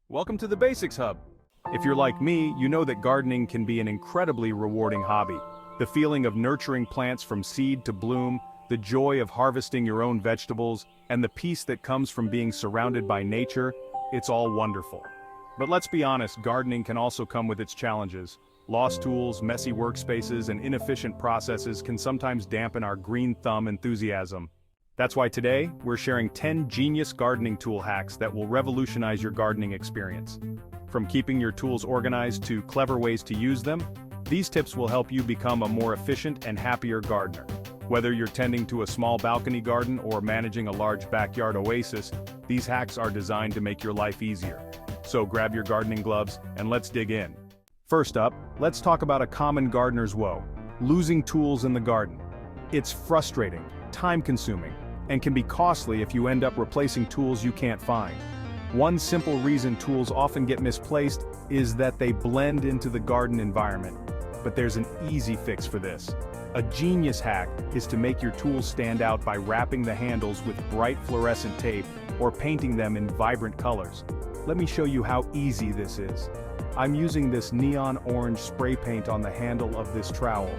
Welcome to the Basics Hub. If you're like me, you know that gardening can be an incredibly rewarding hobby. The feeling of nurturing plants from seed to bloom, the joy of harvesting your own vegetables, and the peace that comes from being surrounded by nature, it's all wonderful. But let's be honest, gardening can also come with its challenges. Lost tools, messy workspaces, and inefficient processes can sometimes dampen our green thumb enthusiasm. That's why today, we're sharing 10 genius gardening tool hacks that will revolutionize your gardening experience. From keeping your tools organized to clever ways to use them, these tips will help you become a more efficient and happier gardener. Whether you're tending to a small balcony garden or managing a large backyard oasis, these hacks are designed to make your life easier. So grab your gardening gloves and let's dig in. First up, let's talk about a common gardener's woe: losing tools in the garden. It's frustrating, time-consuming, and can be costly if you end up replacing tools you can't find. One simple reason tools often get misplaced is that they blend into the garden environment. But there's an easy fix for this. A genius hack is to make your tools stand out by wrapping the handles with bright fluorescent tape or painting them in vibrant colors. Let me show you how easy this is. I'm using this neon orange spray paint on the handle of this trowel.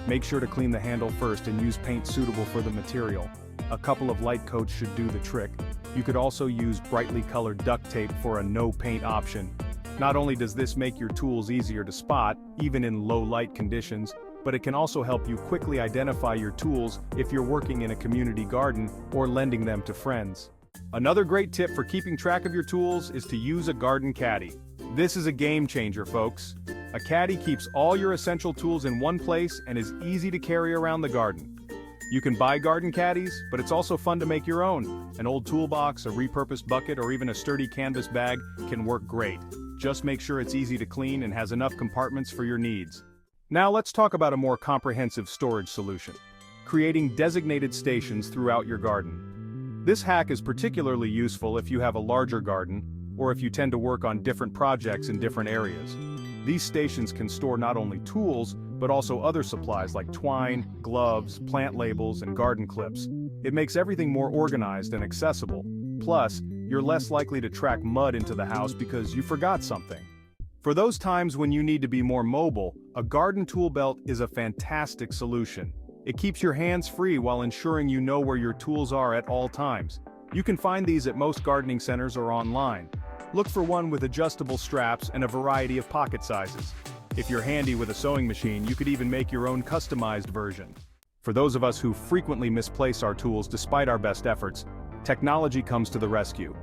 Make sure to clean the handle first and use paint suitable for the material. A couple of light coats should do the trick. You could also use brightly colored duct tape for a no-paint option. Not only does this make your tools easier to spot, even in low-light conditions, but it can also help you quickly identify your tools if you're working in a community garden or lending them to friends. Another great tip for keeping track of your tools is to use a garden caddy. This is a game changer, folks. A caddy keeps all your essential tools in one place and is easy to carry around the garden. You can buy garden caddies, but it's also fun to make your own. An old toolbox, a repurposed bucket, or even a sturdy canvas bag can work great. Just make sure it's easy to clean and has enough compartments for your needs. Now let's talk about a more comprehensive storage solution: creating designated stations throughout your garden. This hack is particularly useful if you have a larger garden, or if you tend to work on different projects in different areas. These stations can store not only tools, but also other supplies like twine, gloves, plant labels, and garden clips. It makes everything more organized and accessible. Plus, you're less likely to track mud into the house because you forgot something. For those times when you need to be more mobile, a garden tool belt is a fantastic solution. It keeps your hands free while ensuring you know where your tools are at all times. You can find these at most gardening centers or online. Look for one with adjustable straps and a variety of pocket sizes. If you're handy with a sewing machine, you could even make your own customized version. For those of us who frequently misplace our tools despite our best efforts, technology comes to the rescue.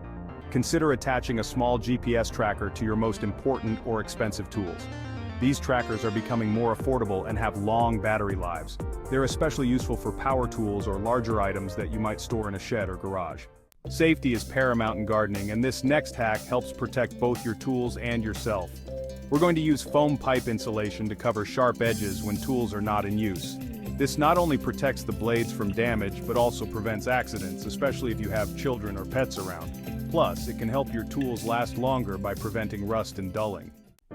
Consider attaching a small GPS tracker to your most important or expensive tools. These trackers are becoming more affordable and have long battery lives. They're especially useful for power tools or larger items that you might store in a shed or garage. Safety is paramount in gardening, and this next hack helps protect both your tools and yourself. We're going to use foam pipe insulation to cover sharp edges when tools are not in use. This not only protects the blades from damage, but also prevents accidents, especially if you have children or pets around. Plus, it can help your tools last longer by preventing rust and dulling.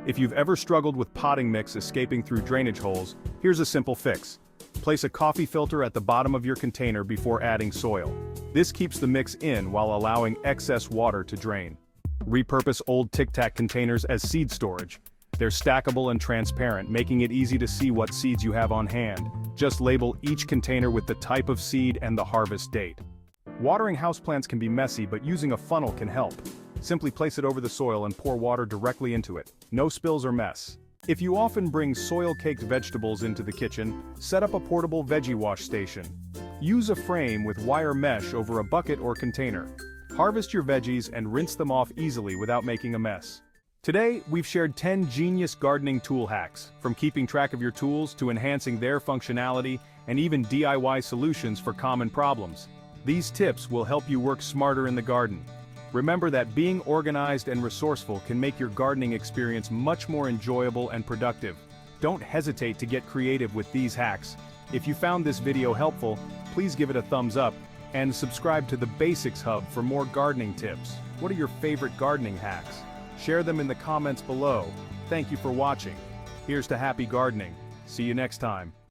If you've ever struggled with potting mix escaping through drainage holes, here's a simple fix. Place a coffee filter at the bottom of your container before adding soil. This keeps the mix in while allowing excess water to drain. Repurpose old Tic Tac containers as seed storage. They're stackable and transparent, making it easy to see what seeds you have on hand. Just label each container with the type of seed and the harvest date. Watering houseplants can be messy, but using a funnel can help. Simply place it over the soil and pour water directly into it. No spills or mess. If you often bring soil-caked vegetables into the kitchen, set up a portable veggie wash station. Use a frame with wire mesh over a bucket or container. Harvest your veggies and rinse them off easily without making a mess. Today, we've shared 10 genius gardening tool hacks, from keeping track of your tools to enhancing their functionality and even DIY solutions for common problems. These tips will help you work smarter in the garden. Remember that being organized and resourceful can make your gardening experience much more enjoyable and productive. Don't hesitate to get creative with these hacks. If you found this video helpful, please give it a thumbs up and subscribe to the Basics Hub for more gardening tips. What are your favorite gardening hacks? Share them in the comments below. Thank you for watching. Here's to happy gardening. See you next time.